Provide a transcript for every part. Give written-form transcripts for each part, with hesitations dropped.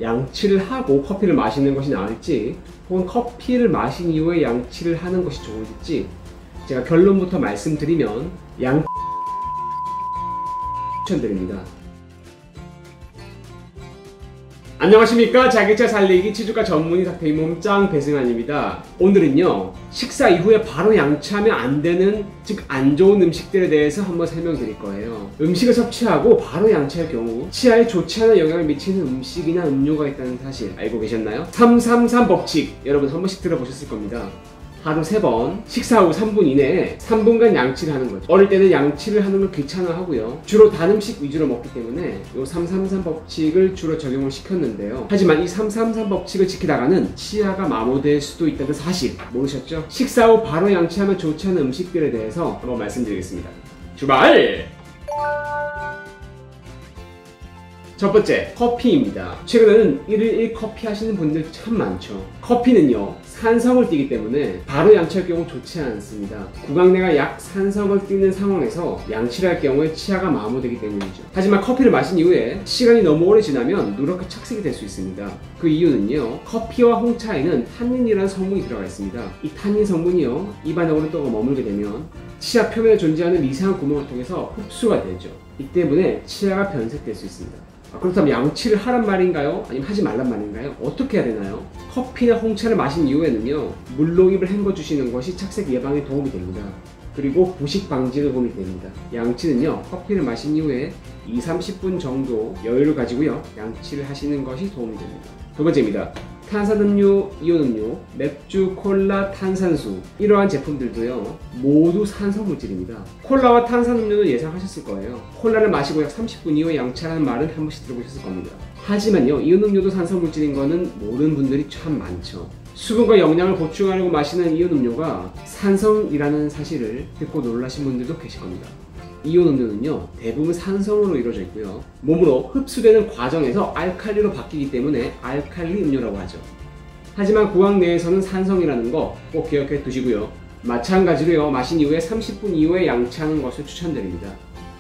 양치를 하고 커피를 마시는 것이 나을지 혹은 커피를 마신 이후에 양치를 하는 것이 좋을지 제가 결론부터 말씀드리면 추천드립니다. 안녕하십니까. 자기차 살리기 치주가 전문의 닥터의 몸짱 배승환입니다. 오늘은요, 식사 이후에 바로 양치하면 안 되는, 즉 안 좋은 음식들에 대해서 한번 설명드릴 거예요. 음식을 섭취하고 바로 양치할 경우 치아에 좋지 않은 영향을 미치는 음식이나 음료가 있다는 사실 알고 계셨나요? 333 법칙 여러분 한 번씩 들어보셨을 겁니다. 하루 3번, 식사 후 3분 이내에 3분간 양치를 하는 거죠. 어릴 때는 양치를 하는 걸 귀찮아하고요. 주로 단 음식 위주로 먹기 때문에 이 333 법칙을 주로 적용을 시켰는데요. 하지만 이 333 법칙을 지키다가는 치아가 마모될 수도 있다는 사실 모르셨죠? 식사 후 바로 양치하면 좋지 않은 음식들에 대해서 한번 말씀드리겠습니다. 출발! 첫 번째, 커피입니다. 최근에는 1일 1커피 하시는 분들 참 많죠. 커피는요, 산성을 띠기 때문에 바로 양치할 경우 좋지 않습니다. 구강내가 약산성을 띠는 상황에서 양치를 할 경우에 치아가 마모되기 때문이죠. 하지만 커피를 마신 이후에 시간이 너무 오래 지나면 누렇게 착색이 될 수 있습니다. 그 이유는요, 커피와 홍차에는 탄닌이라는 성분이 들어가 있습니다. 이 탄닌 성분이요, 입안에 오랫동안 머물게 되면 치아 표면에 존재하는 이상한 구멍을 통해서 흡수가 되죠. 이 때문에 치아가 변색될 수 있습니다. 그렇다면 양치를 하란 말인가요? 아니면 하지 말란 말인가요? 어떻게 해야 되나요? 커피나 홍차를 마신 이후에는요, 물로 입을 헹궈주시는 것이 착색 예방에 도움이 됩니다. 그리고 부식 방지에 도움이 됩니다. 양치는요, 커피를 마신 이후에 20-30분 정도 여유를 가지고요, 양치를 하시는 것이 도움이 됩니다. 두 번째입니다. 탄산음료, 이온음료, 맥주, 콜라, 탄산수 이러한 제품들도요, 모두 산성물질입니다. 콜라와 탄산음료는 예상하셨을 거예요. 콜라를 마시고 약 30분 이후에 양치하는 말은 한 번씩 들어보셨을 겁니다. 하지만요, 이온음료도 산성물질인 거는 모르는 분들이 참 많죠. 수분과 영양을 보충하려고 마시는 이온음료가 산성이라는 사실을 듣고 놀라신 분들도 계실 겁니다. 이온음료는요, 대부분 산성으로 이루어져 있고요, 몸으로 흡수되는 과정에서 알칼리로 바뀌기 때문에 알칼리 음료라고 하죠. 하지만 구강 내에서는 산성이라는 거 꼭 기억해 두시고요. 마찬가지로요, 마신 이후에 30분 이후에 양치하는 것을 추천드립니다.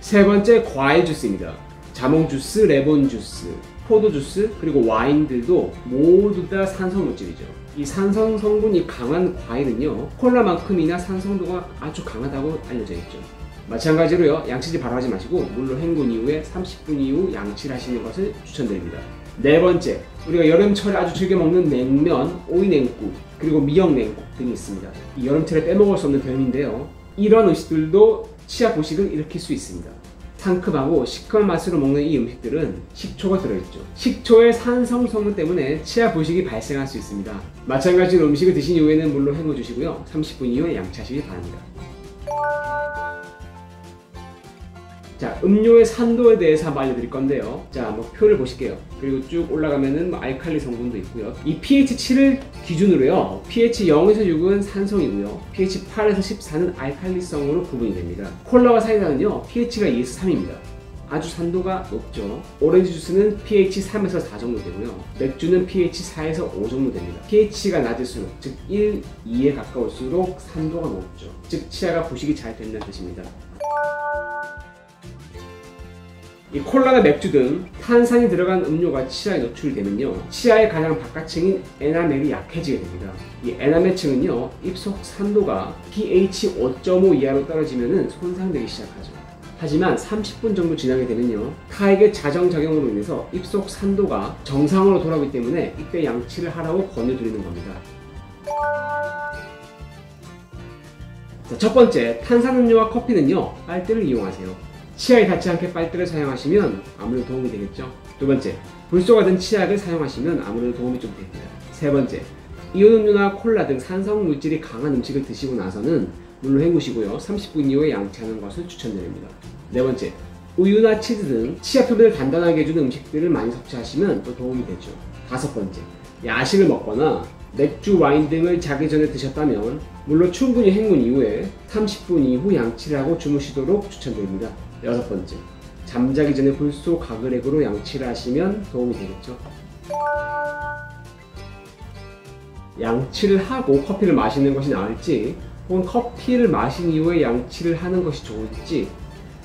세 번째, 과일 주스입니다. 자몽 주스, 레몬 주스, 포도 주스, 그리고 와인들도 모두 다 산성물질이죠. 이 산성 성분이 강한 과일은요, 콜라만큼이나 산성도가 아주 강하다고 알려져 있죠. 마찬가지로요, 양치질 바로 하지 마시고 물로 헹군 이후에 30분 이후 양치를 하시는 것을 추천드립니다. 네 번째, 우리가 여름철에 아주 즐겨 먹는 냉면, 오이냉국, 그리고 미역냉국 등이 있습니다. 이 여름철에 빼먹을 수 없는 별미인데요, 이런 음식들도 치아 부식을 일으킬 수 있습니다. 상큼하고 시큼한 맛으로 먹는 이 음식들은 식초가 들어있죠. 식초의 산성 성분 때문에 치아 부식이 발생할 수 있습니다. 마찬가지로 음식을 드신 이후에는 물로 헹궈주시고요, 30분 이후에 양치하시기 바랍니다. 자, 음료의 산도에 대해서 한번 알려드릴 건데요. 자, 표를 보실게요. 그리고 쭉 올라가면은 알칼리 성분도 있고요. 이 pH 7을 기준으로요, pH 0에서 6은 산성이고요, pH 8에서 14는 알칼리성으로 구분이 됩니다. 콜라와 사이다는요, pH가 2에서 3입니다. 아주 산도가 높죠. 오렌지 주스는 pH 3에서 4 정도 되고요, 맥주는 pH 4에서 5 정도 됩니다. pH가 낮을수록, 즉 1, 2에 가까울수록 산도가 높죠. 즉 치아가 부식이 잘 된다는 뜻입니다. 이 콜라나 맥주 등 탄산이 들어간 음료가 치아에 노출되면요, 치아의 가장 바깥층인 에나멜이 약해지게 됩니다. 이 에나멜층은요, 입속 산도가 pH 5.5 이하로 떨어지면 손상되기 시작하죠. 하지만 30분 정도 지나게 되면요, 타액의 자정작용으로 인해서 입속 산도가 정상으로 돌아오기 때문에 이때 양치를 하라고 권유드리는 겁니다. 자, 첫 번째, 탄산음료와 커피는요, 빨대를 이용하세요. 치아에 닿지 않게 빨대를 사용하시면 아무래도 도움이 되겠죠. 두 번째, 불소가 든 치약을 사용하시면 아무래도 도움이 좀 됩니다. 세 번째, 이온음료나 콜라 등 산성 물질이 강한 음식을 드시고 나서는 물로 헹구시고요, 30분 이후에 양치하는 것을 추천드립니다. 네 번째, 우유나 치즈 등 치아 표면을 단단하게 해주는 음식들을 많이 섭취하시면 또 도움이 되죠. 다섯 번째, 야식을 먹거나 맥주, 와인 등을 자기 전에 드셨다면 물로 충분히 헹군 이후에 30분 이후 양치를 하고 주무시도록 추천드립니다. 여섯 번째, 잠자기 전에 불소 가글액으로 양치를 하시면 도움이 되겠죠. 양치를 하고 커피를 마시는 것이 나을지 혹은 커피를 마신 이후에 양치를 하는 것이 좋을지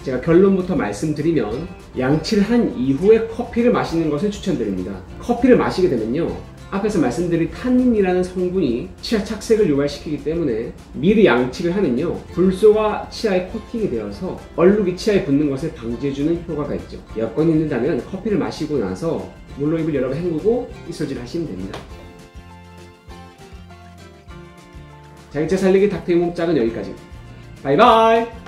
제가 결론부터 말씀드리면 양치를 한 이후에 커피를 마시는 것을 추천드립니다. 커피를 마시게 되면요, 앞에서 말씀드린 탄닌이라는 성분이 치아 착색을 유발시키기 때문에 미리 양치를 하면요, 불소가 치아에 코팅이 되어서 얼룩이 치아에 붙는 것을 방지해주는 효과가 있죠. 여건이 있는다면 커피를 마시고 나서 물로 입을 여러 번 헹구고 이솔질 하시면 됩니다. 자기차 살리기 닥터의 몸짝은 여기까지. 바이바이.